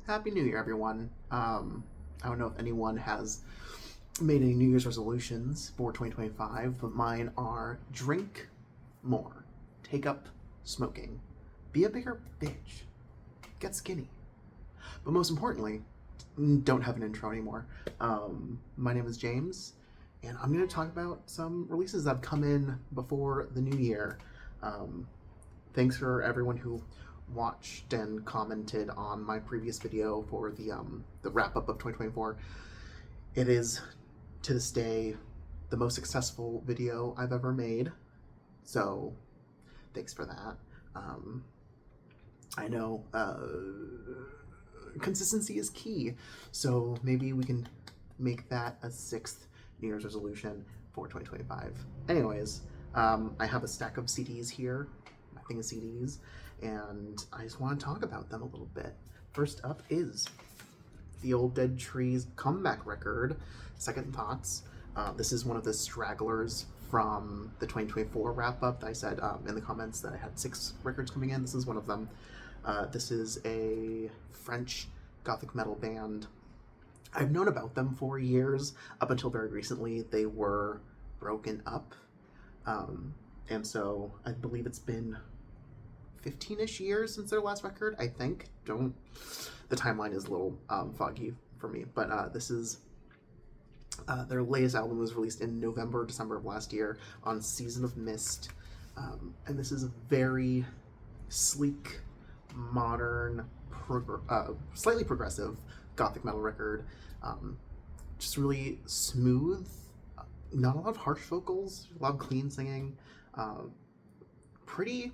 Happy New Year, everyone. I don't know if anyone has made any New Year's resolutions for 2025, but mine are drink more, take up smoking, be a bigger bitch, get skinny. But most importantly, don't have an intro anymore. My name is James, and I'm going to talk about some releases that have come in before the new year. Thanks for everyone who watched and commented on my previous video for the wrap-up of 2024. It is, to this day, the most successful video I've ever made, so thanks for that. I know consistency is key, so maybe we can make that a sixth New Year's resolution for 2025. Anyways, I have a stack of CDs here, my thing of CDs, and I just want to talk about them a little bit. First up is the Old Dead Trees comeback record, Second Thoughts. This is one of the stragglers from the 2024 wrap-up that I said in the comments that I had 6 records coming in. This is one of them. This is a French gothic metal band. I've known about them for years. Up until very recently, they were broken up. And so I believe it's been 15-ish years since their last record, I think. The timeline is a little foggy for me, but this is their latest album was released in November, December of last year on Season of Mist. And this is a very sleek, modern, slightly progressive gothic metal record. Just really smooth, not a lot of harsh vocals, a lot of clean singing, pretty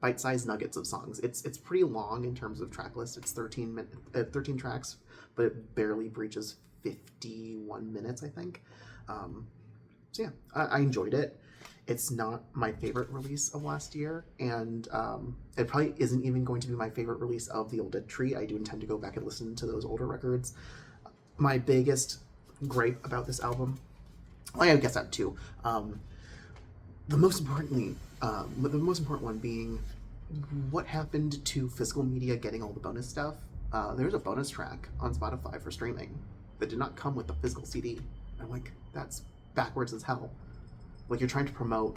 bite-sized nuggets of songs. It's pretty long in terms of track list. It's 13 tracks, but it barely breaches 51 minutes, I think. So yeah, I enjoyed it. It's not my favorite release of last year, and it probably isn't even going to be my favorite release of the Old Dead Tree. I do intend to go back and listen to those older records. My biggest gripe about this album, well, I guess I have two. The most important one being what happened to physical media getting all the bonus stuff. There's a bonus track on Spotify for streaming that did not come with the physical CD. I'm like, that's backwards as hell. Like, you're trying to promote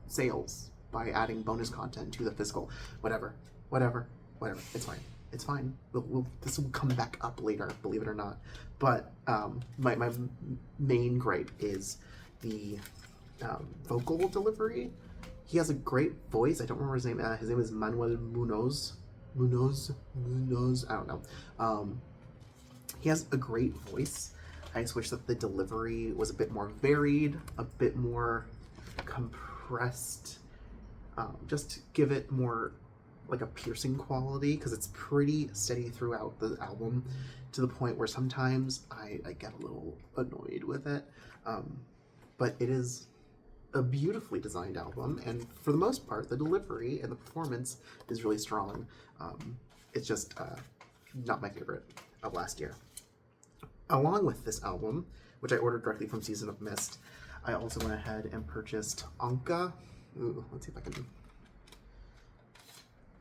sales by adding bonus content to the physical. Whatever. It's fine. This will come back up later, believe it or not. But my main gripe is the vocal delivery. He has a great voice. I don't remember his name. His name is Manuel Munoz. I don't know. He has a great voice. I just wish that the delivery was a bit more varied, a bit more compressed. Just give it more like a piercing quality, because it's pretty steady throughout the album, to the point where sometimes I get a little annoyed with it. But it is a beautifully designed album, and for the most part, the delivery and the performance is really strong. It's just not my favorite of last year. Along with this album, which I ordered directly from Season of Mist, I also went ahead and purchased Anka. Ooh, let's see if I can.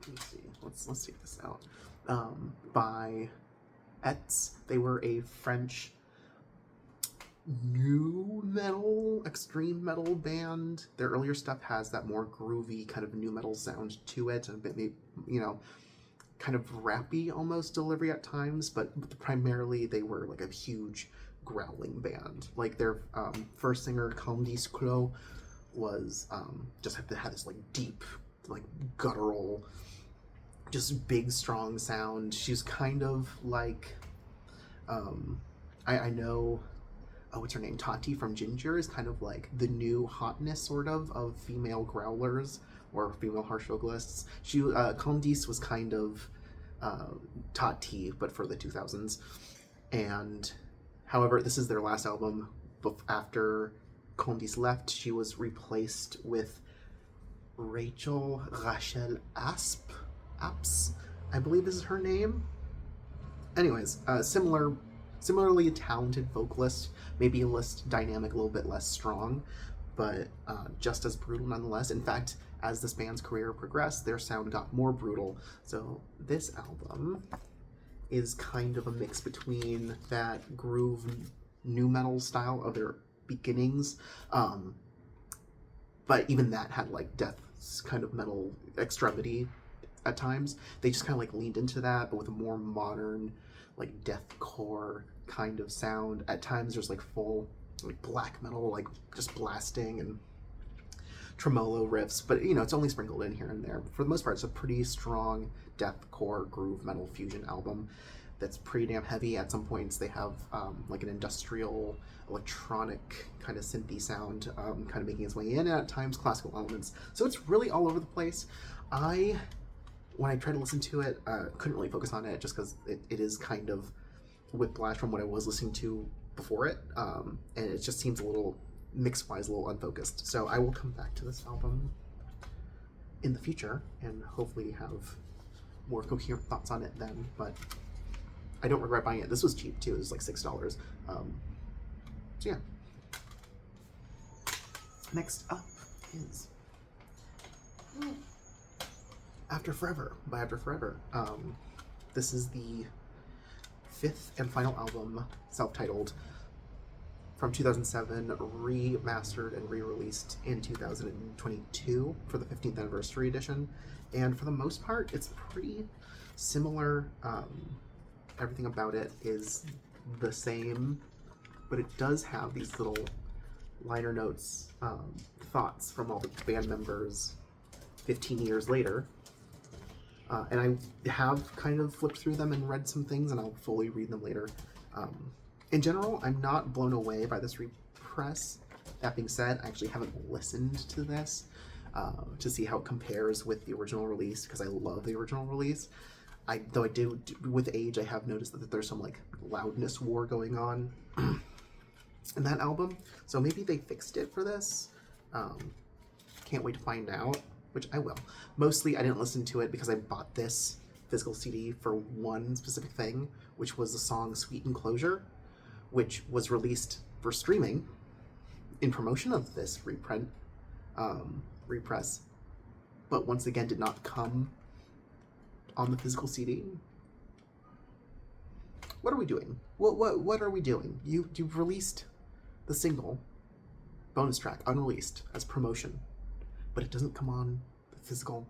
Let's see. Let's take this out. By Etz. They were a French new metal, extreme metal band. Their earlier stuff has that more groovy kind of new metal sound to it, and a bit, kind of rappy almost delivery at times, but primarily they were like a huge growling band. Like their first singer, Candice Clot, was just had this like deep, like guttural, just big strong sound. She's kind of like I know, what's her name? Tati from Ginger is kind of like the new hotness sort of female growlers or female harsh vocalists. Candice was kind of Tati, but for the 2000s. And however, this is their last album. After Candice left, she was replaced with Rachel Apps, I believe is her name. Anyways, similarly talented vocalist, maybe less dynamic, a little bit less strong, but just as brutal nonetheless. In fact, as this band's career progressed, their sound got more brutal. So this album is kind of a mix between that groove nu metal style of their beginnings, but even that had like death's kind of metal extremity at times. They just kind of like leaned into that, but with a more modern, like deathcore kind of sound. At times there's like full like black metal, like just blasting and tremolo riffs, but you know, it's only sprinkled in here and there. For the most part, it's a pretty strong deathcore groove metal fusion album that's pretty damn heavy. At some points they have like an industrial electronic kind of synthy sound kind of making its way in, and at times classical elements. So it's really all over the place. When I tried to listen to it, couldn't really focus on it just because it is kind of whiplash from what I was listening to before it, and it just seems a little mix-wise a little unfocused. So I will come back to this album in the future and hopefully have more coherent thoughts on it then, but I don't regret buying it. This was cheap too, it was like $6. So yeah. Next up is After Forever by After Forever. This is the 5th and final album, self-titled, from 2007, remastered and re-released in 2022 for the 15th anniversary edition. And for the most part, it's pretty similar. Everything about it is the same, but it does have these little liner notes, thoughts from all the band members 15 years later. And I have kind of flipped through them and read some things, and I'll fully read them later. In general, I'm not blown away by this repress. That being said, I actually haven't listened to this to see how it compares with the original release, because I love the original release. Though I do, with age, I have noticed that there's some like loudness war going on in that album. So maybe they fixed it for this. Can't wait to find out, which I will. Mostly, I didn't listen to it because I bought this physical CD for one specific thing, which was the song Sweet Enclosure, which was released for streaming in promotion of this repress, but once again did not come on the physical CD. What are we doing? What are we doing? You've released the single bonus track unreleased as promotion, but it doesn't come on the physical.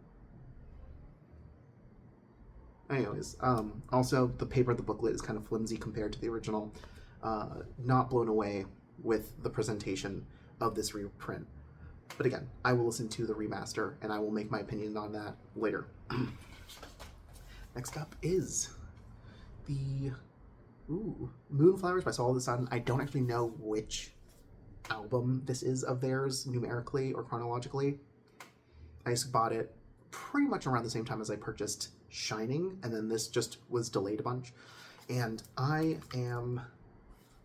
Anyways, also the paper of the booklet is kind of flimsy compared to the original. Not blown away with the presentation of this reprint. But again, I will listen to the remaster and I will make my opinion on that later. Next up is the Moonflowers by Soul of the Sun. I don't actually know which album this is of theirs numerically or chronologically. I just bought it pretty much around the same time as I purchased Shining, and then this just was delayed a bunch. And I am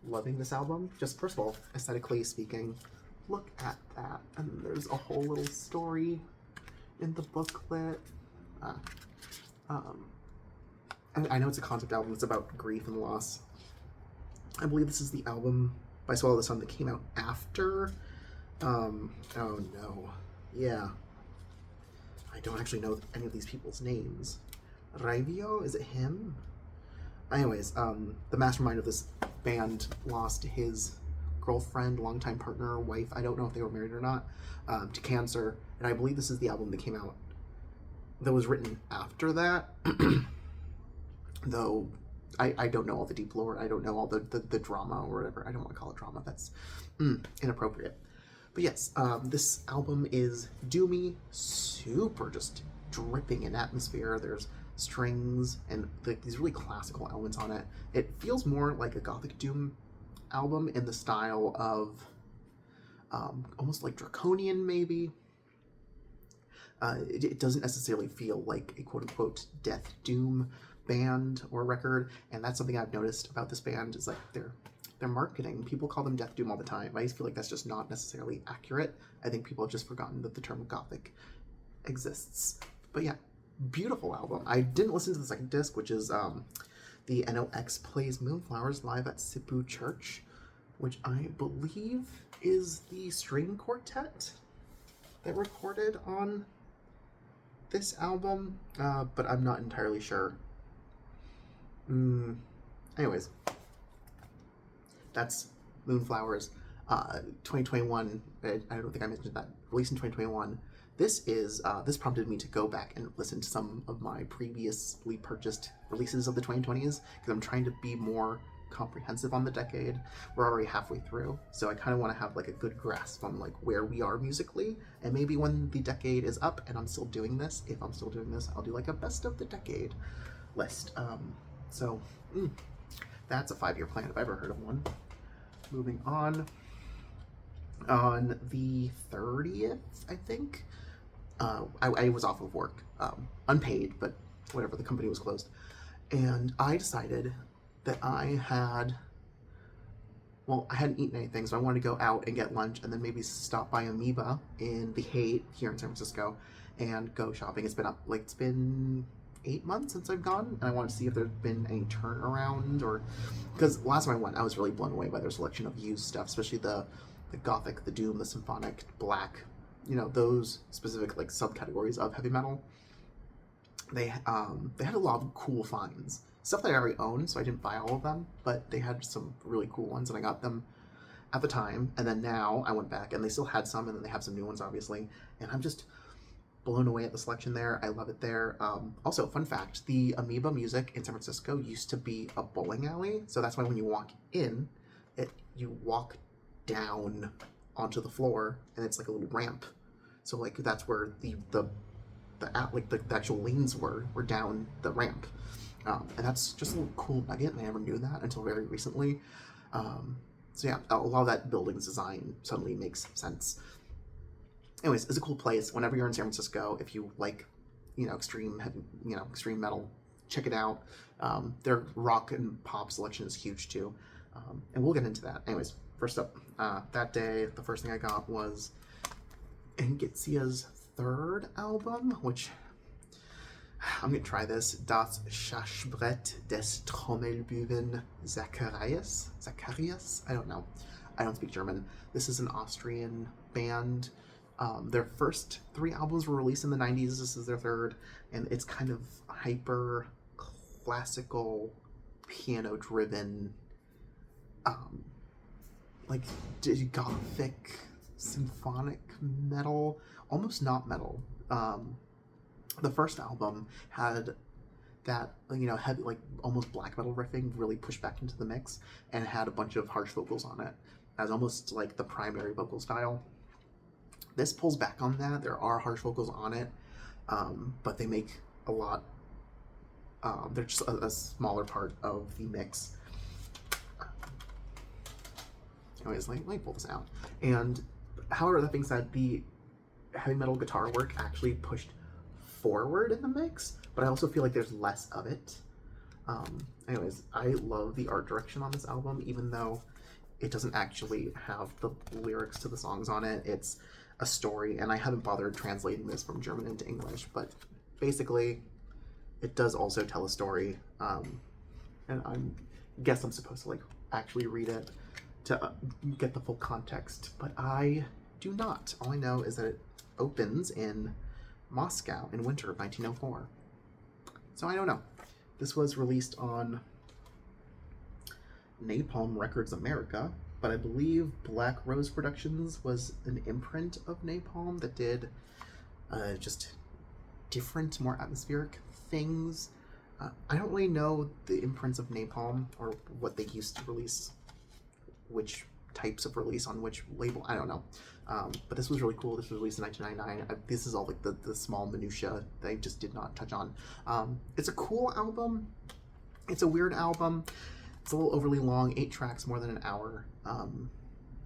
loving this album. Just first of all, aesthetically speaking, look at that. And there's a whole little story in the booklet. I know it's a concept album. It's about grief and loss. I believe this is the album by Soul of the Sun that came out after. Oh no. Yeah. I don't actually know any of these people's names. Raivio? Is it him? Anyways, the mastermind of this band lost his girlfriend, longtime partner, wife, I don't know if they were married or not, to cancer. And I believe this is the album that came out that was written after that. Though I don't know all the deep lore. I don't know all the drama or whatever. I don't want to call it drama. That's inappropriate. But yes, this album is doomy, super just dripping in atmosphere. There's strings and these really classical elements on it. It feels more like a gothic doom album in the style of almost like Draconian maybe. It doesn't necessarily feel like a quote-unquote death doom band or record, and that's something I've noticed about this band is like their marketing. People call them death doom all the time. I just feel like that's just not necessarily accurate. I think people have just forgotten that the term gothic exists. But yeah, beautiful album. I didn't listen to the second disc, which is the NOX Plays Moonflowers live at Sipu Church, which I believe is the string quartet that recorded on this album, but I'm not entirely sure. Anyways, that's Moonflowers. 2021. I don't think I mentioned that. Released in 2021. This prompted me to go back and listen to some of my previously purchased releases of the 2020s because I'm trying to be more comprehensive on the decade. We're already halfway through, so I kind of want to have like a good grasp on like where we are musically, and maybe when the decade is up and I'm still doing this, if I'm still doing this, I'll do like a best of the decade list. So that's a 5-year plan if I've ever heard of one. Moving on the 30th, I think, I was off of work, unpaid, but whatever, the company was closed. And I decided that I hadn't eaten anything, so I wanted to go out and get lunch and then maybe stop by Amoeba in the Haight here in San Francisco and go shopping. It's been 8 months since I've gone, and I wanted to see if there's been any turnaround, or because last time I went, I was really blown away by their selection of used stuff, especially the gothic, the doom, the symphonic, black, those specific like subcategories of heavy metal. They had a lot of cool finds, stuff that I already owned, so I didn't buy all of them, but they had some really cool ones, and I got them at the time. And then now I went back, and they still had some, and then they have some new ones, obviously, and I'm just blown away at the selection there. I love it there. Also, fun fact, the Amoeba Music in San Francisco used to be a bowling alley, so that's why when you walk in, you walk down onto the floor, and it's like a little ramp. So like that's where the actual lanes were down the ramp, and that's just a little cool nugget, and I never knew that until very recently. So yeah, a lot of that building's design suddenly makes sense. Anyways, it's a cool place. Whenever you're in San Francisco, if you like, extreme metal, check it out. Their rock and pop selection is huge too, and we'll get into that. Anyways, first up, that day, the first thing I got was Angizia's third album, which I'm gonna try this. Das Schachbrett des Trommelbuben Zacharias. I don't know. I don't speak German. This is an Austrian band. Their first 3 albums were released in the 90s. This is their third, and it's kind of hyper classical, piano driven, like gothic, symphonic metal, almost not metal. The first album had that, heavy, like almost black metal riffing really pushed back into the mix, and had a bunch of harsh vocals on it as almost like the primary vocal style. This pulls back on that. There are harsh vocals on it, but they make a lot. They're just a smaller part of the mix. Anyways, let me pull this out. And however, that being said, the heavy metal guitar work actually pushed forward in the mix, but I also feel like there's less of it. Anyways, I love the art direction on this album, even though it doesn't actually have the lyrics to the songs on it. It's a story, and I haven't bothered translating this from German into English, but basically it does also tell a story, and I guess I'm supposed to like actually read it to get the full context, but I do not. All I know is that it opens in Moscow in winter of 1904. So I don't know. This was released on Napalm Records America, but I believe Black Rose Productions was an imprint of Napalm that did just different, more atmospheric things. I don't really know the imprints of Napalm or what they used to release, which types of release on which label, I don't know. But this was really cool. This was released in 1999. This is all like the small minutiae that I just did not touch on. It's a cool album. It's a weird album. It's a little overly long, 8 tracks, more than an hour.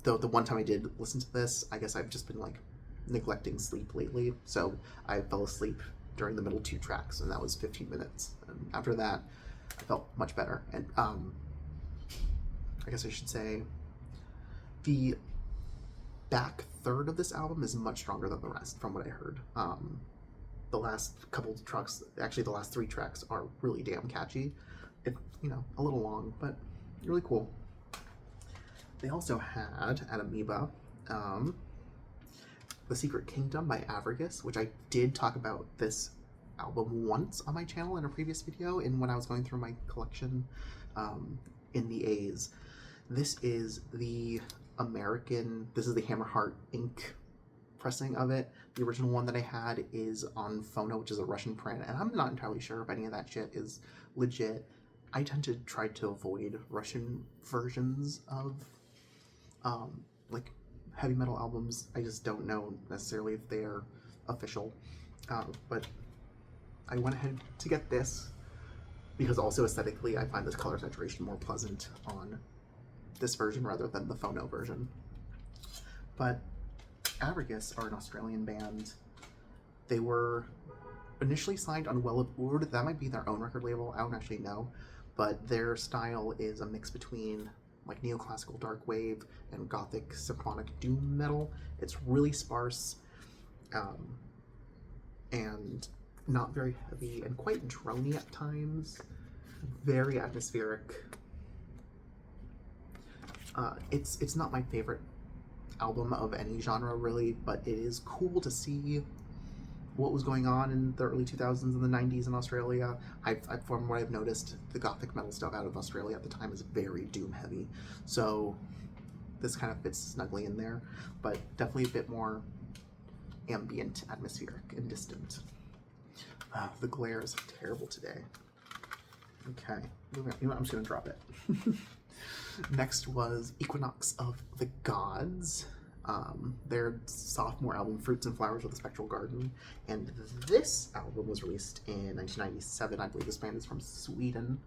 Though the one time I did listen to this, I guess I've just been like neglecting sleep lately. So I fell asleep during the middle 2 tracks, and that was 15 minutes. And after that, I felt much better. And I guess I should say the back third of this album is much stronger than the rest, from what I heard. The last couple of tracks, actually the last 3 tracks, are really damn catchy. It, a little long, but really cool. They also had at Amoeba The Secret Kingdom by Avragus, which I did talk about this album once on my channel in a previous video, when I was going through my collection in the A's. This is the Hammerheart ink pressing of it. The original one that I had is on Phono, which is a Russian print, and I'm not entirely sure if any of that shit is legit. I tend to try to avoid Russian versions of like heavy metal albums. I just don't know necessarily if they're official, but I went ahead to get this because also aesthetically I find this color saturation more pleasant on this version rather than the Phono version. But Abragus are an Australian band. They were initially signed on Well of Urd. That might be their own record label, I don't actually know, but their style is a mix between like neoclassical dark wave and gothic symphonic doom metal. It's really sparse and not very heavy and quite drony at times, very atmospheric. It's not my favorite album of any genre really, but it is cool to see what was going on in the early 2000s and the 90s in Australia. From what I've noticed, the gothic metal stuff out of Australia at the time is very doom heavy, so this kind of fits snugly in there, but definitely a bit more ambient, atmospheric, and distant. The glare is terrible today. Okay, you know what, I'm just gonna drop it. Next was Equinox of the Gods. Their sophomore album, Fruits and Flowers with a Spectral Garden. And this album was released in 1997. I believe this band is from Sweden.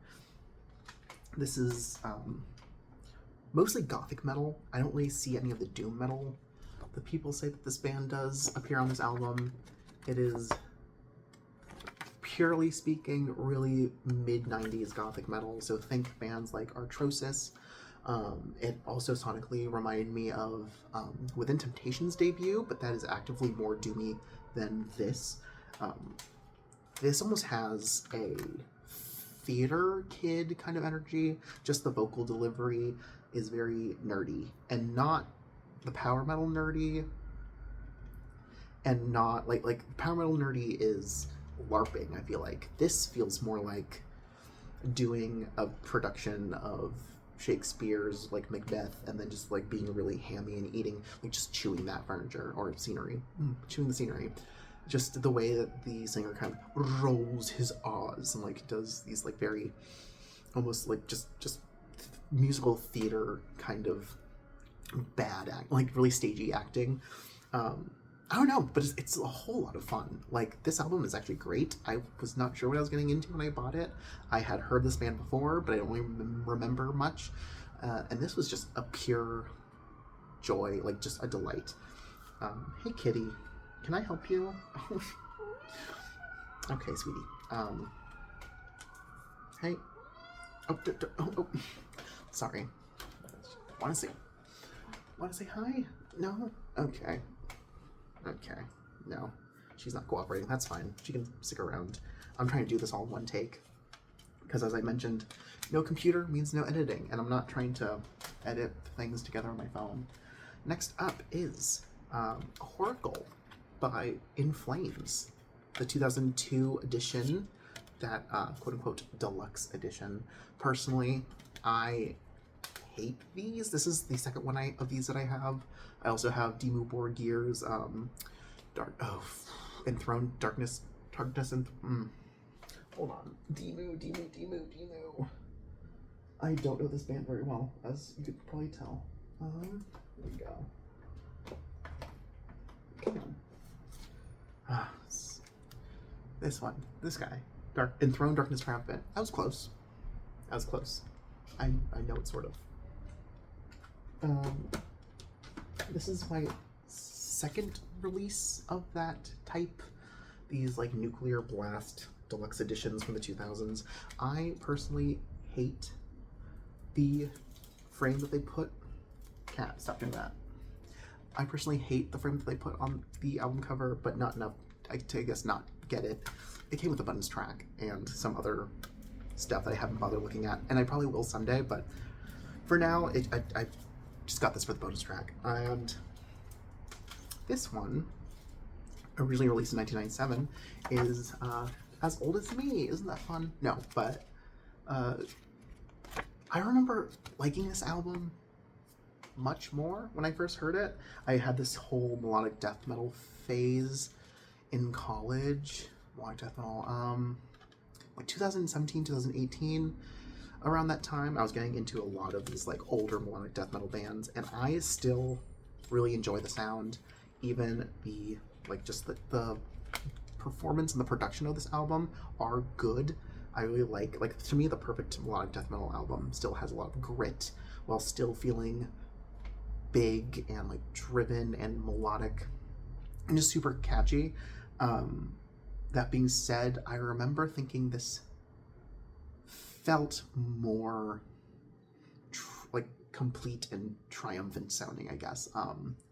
This is mostly gothic metal. I don't really see any of the doom metal that people say that this band does appear on this album. It is, purely speaking, really mid-90s gothic metal. So think bands like Artrosis. It also sonically reminded me of Within Temptation's debut, but that is actively more doomy than this. This almost has a theater kid kind of energy. Just the vocal delivery is very nerdy, and not the power metal nerdy, and not like power metal nerdy is LARPing. I feel like this feels more like doing a production of Shakespeare's like Macbeth, and then just like being really hammy and eating, like just chewing that furniture or scenery, chewing the scenery. Just the way that the singer kind of rolls his R's and like does these like very almost like just musical theater kind of bad act, like really stagey acting. I don't know, but it's a whole lot of fun. Like, this album is actually great. I was not sure what I was getting into when I bought it. I had heard this band before, but I don't really remember much. And this was just a pure joy, like just a delight. Hey, kitty, can I help you? Okay, sweetie. Hey. Oh. Sorry. Want to say hi? No? Okay. No. She's not cooperating. That's fine. She can stick around. I'm trying to do this all in one take. Because as I mentioned, no computer means no editing. And I'm not trying to edit things together on my phone. Next up is Korovakill by In Flames. The 2002 edition. That quote-unquote deluxe edition. Personally, I hate these. This is the second one of these that I have. I also have Dimmu Borgir's Enthroned Darkness and hold on. Dimmu. I don't know this band very well, as you could probably tell. Here we go. Come on. This one. This guy. Enthroned Darkness Triumphant. That was close. I know it sort of. This is my second release of that type. These like Nuclear Blast deluxe editions from the 2000s. I personally hate the frame that they put. Cat, stop doing that. I personally hate the frame that they put on the album cover, but not enough to, I guess, not get it. It came with a bonus track and some other stuff that I haven't bothered looking at, and I probably will someday, but for now, I just got this for the bonus track. And this one, originally released in 1997, is as old as me. Isn't that fun? No, but I remember liking this album much more when I first heard it. I had this whole melodic death metal phase in college. Melodic death metal, like 2017, 2018. Around that time, I was getting into a lot of these like older melodic death metal bands, and I still really enjoy the sound. Even the like just the performance and the production of this album are good. I really like to me the perfect melodic death metal album still has a lot of grit while still feeling big and like driven and melodic and just super catchy. That being said, I remember thinking this felt more like complete and triumphant sounding, I guess,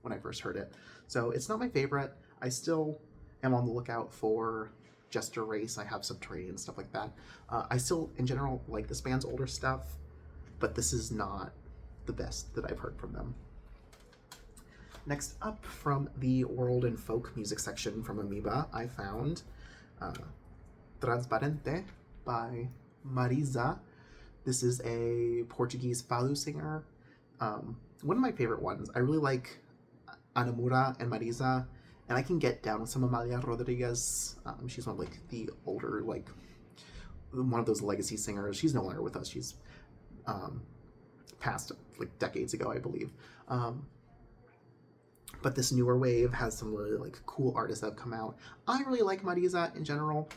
when I first heard it. So it's not my favorite. I still am on the lookout for Jester Race. I have Subterranean and stuff like that. I still, in general, like this band's older stuff, but this is not the best that I've heard from them. Next up, from the world and folk music section from Amoeba, I found Transparente by Marisa. This is a Portuguese fado singer. One of my favorite ones. I really like Anamura and Marisa, and I can get down with some Amalia Rodriguez. She's one of like the older, like one of those legacy singers. She's no longer with us. She's passed like decades ago, I believe. But this newer wave has some really like cool artists that have come out. I really like Marisa in general,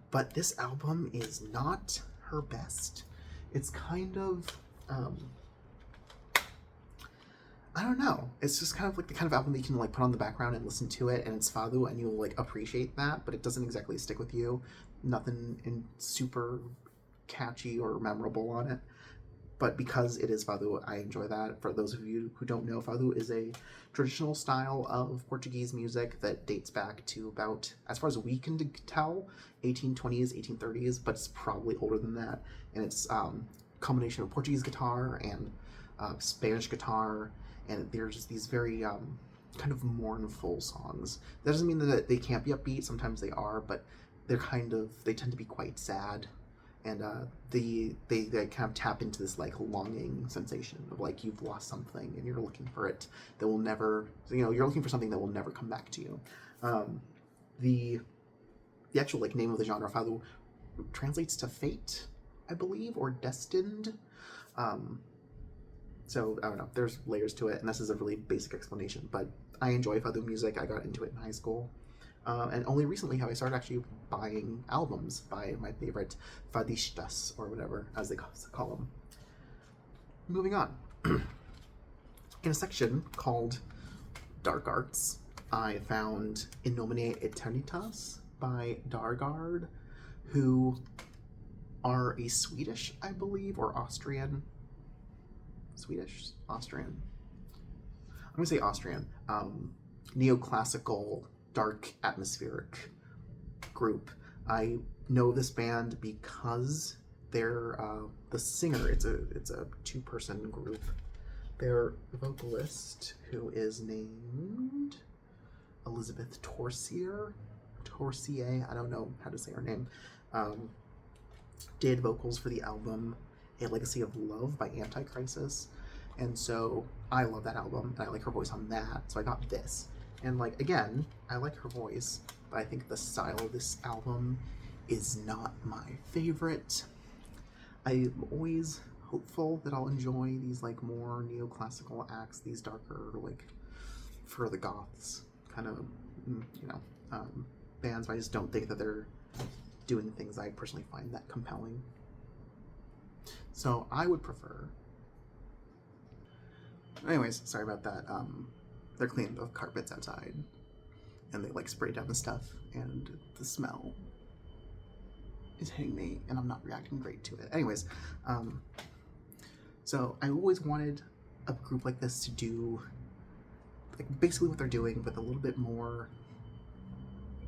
but this album is not her best. It's kind of, I don't know. It's just kind of like the kind of album that you can like put on the background and listen to it, and it's fado, and you'll like appreciate that, but it doesn't exactly stick with you. Nothing super catchy or memorable on it. But because it is fado, I enjoy that. For those of you who don't know, fado is a traditional style of Portuguese music that dates back to about, as far as we can tell, 1820s, 1830s, but it's probably older than that. And it's a combination of Portuguese guitar and Spanish guitar, and there's just these very kind of mournful songs. That doesn't mean that they can't be upbeat. Sometimes they are, but they tend to be quite sad. And they kind of tap into this like longing sensation of like you've lost something and you're looking for it that will never, you're looking for something that will never come back to you. The actual like name of the genre, fado, translates to fate, I believe, or destined. So I don't know. There's layers to it, and this is a really basic explanation. But I enjoy fado music. I got into it in high school. And only recently have I started actually buying albums by my favorite fadistas, or whatever, as they call them. Moving on. In a section called Dark Arts, I found In Nomine Eternitas by Dargard, who are a Swedish, I believe, or Austrian. Swedish? Austrian? I'm going to say Austrian. Neoclassical, dark, atmospheric group. I know this band because they're the singer. It's a two-person group. Their vocalist, who is named Elizabeth Torsier, I don't know how to say her name, did vocals for the album A Legacy of Love by Anticrisis, and so I love that album, and I like her voice on that, so I got this. And like, again, I like her voice, but I think the style of this album is not my favorite. I'm always hopeful that I'll enjoy these like more neoclassical acts, these darker, like for the goths kind of, bands, but I just don't think that they're doing things I personally find that compelling. So I would prefer. Anyways, sorry about that. They're cleaning the carpets outside, and they like spray down the stuff, and the smell is hitting me, and I'm not reacting great to it. Anyways, so I always wanted a group like this to do like basically what they're doing, with a little bit more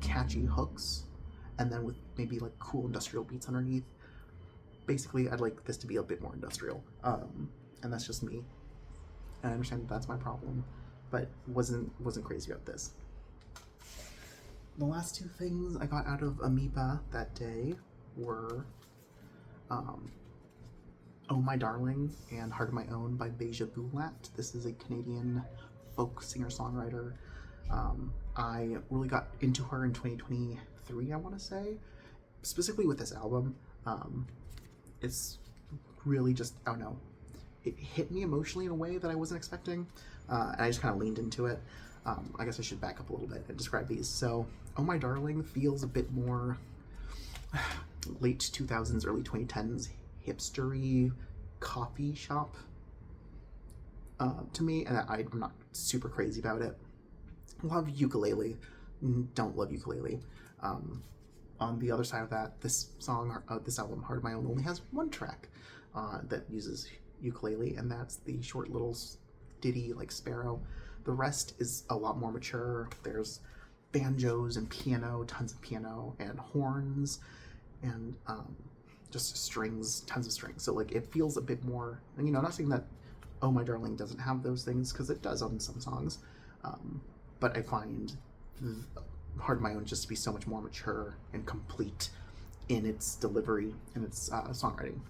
catchy hooks, and then with maybe like cool industrial beats underneath. Basically, I'd like this to be a bit more industrial, and that's just me. And I understand that's my problem, but wasn't crazy about this. the last two things I got out of Amoeba that day were Oh My Darling and Heart of My Own by Beja Boulat. This is a Canadian folk singer-songwriter. I really got into her in 2023, I want to say, specifically with this album. It's really just, I don't know, it hit me emotionally in a way that I wasn't expecting, and I just kind of leaned into it. I guess I should back up a little bit and describe these. So, Oh My Darling feels a bit more late 2000s, early 2010s hipstery coffee shop to me, and I'm not super crazy about it. Love ukulele, don't love ukulele. On the other side of that, this album, Heart of My Own, only has one track that uses ukulele, and that's the short little ditty like Sparrow. The rest is a lot more mature. There's banjos and piano, tons of piano and horns, and just strings, tons of strings. So like it feels a bit more, and you know, not saying that Oh My Darling doesn't have those things, because it does on some songs, but I find Heart of My Own just to be so much more mature and complete in its delivery and its songwriting.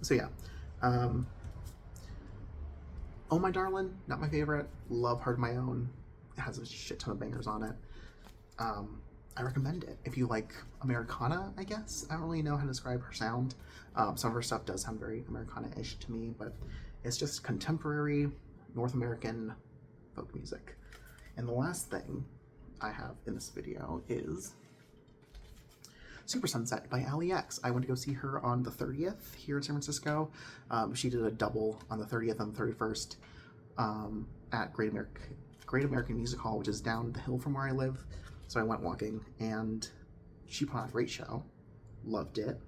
So yeah, Oh My Darling, not my favorite. Love Heart of My Own. It has a shit ton of bangers on it. I recommend it if you like Americana, I guess. I don't really know how to describe her sound. Some of her stuff does sound very Americana-ish to me, but it's just contemporary North American folk music. And the last thing I have in this video is Super Sunset by Aleah X. I went to go see her on the 30th here in San Francisco. She did a double on the 30th and the 31st at Great American Music Hall, which is down the hill from where I live. So I went walking, and she put on a great show. Loved it.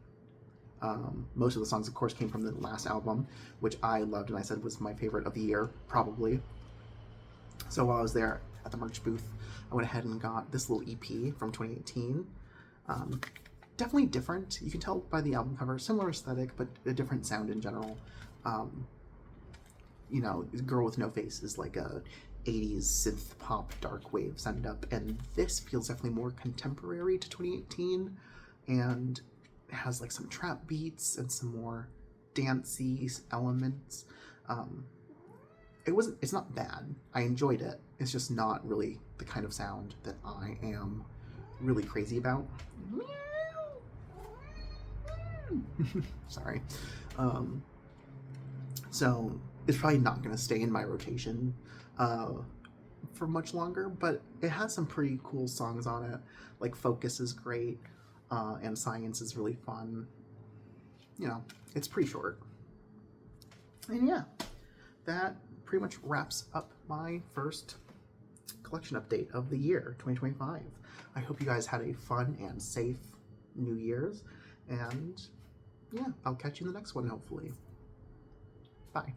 Most of the songs, of course, came from the last album, which I loved and I said was my favorite of the year, probably. So while I was there at the merch booth, I went ahead and got this little EP from 2018. Definitely different. You can tell by the album cover, similar aesthetic, but a different sound in general. You know, Girl with No Face is like a 80s synth pop dark wave sound up, and this feels definitely more contemporary to 2018, and it has like some trap beats and some more dancey elements. It's not bad. I enjoyed it. It's just not really the kind of sound that I am really crazy about. Sorry. So it's probably not going to stay in my rotation for much longer, but it has some pretty cool songs on it. Like Focus is great, and Science is really fun. You know, it's pretty short. And yeah, that pretty much wraps up my first collection update of the year 2025. I hope you guys had a fun and safe New Year's, and yeah, I'll catch you in the next one, hopefully. Bye.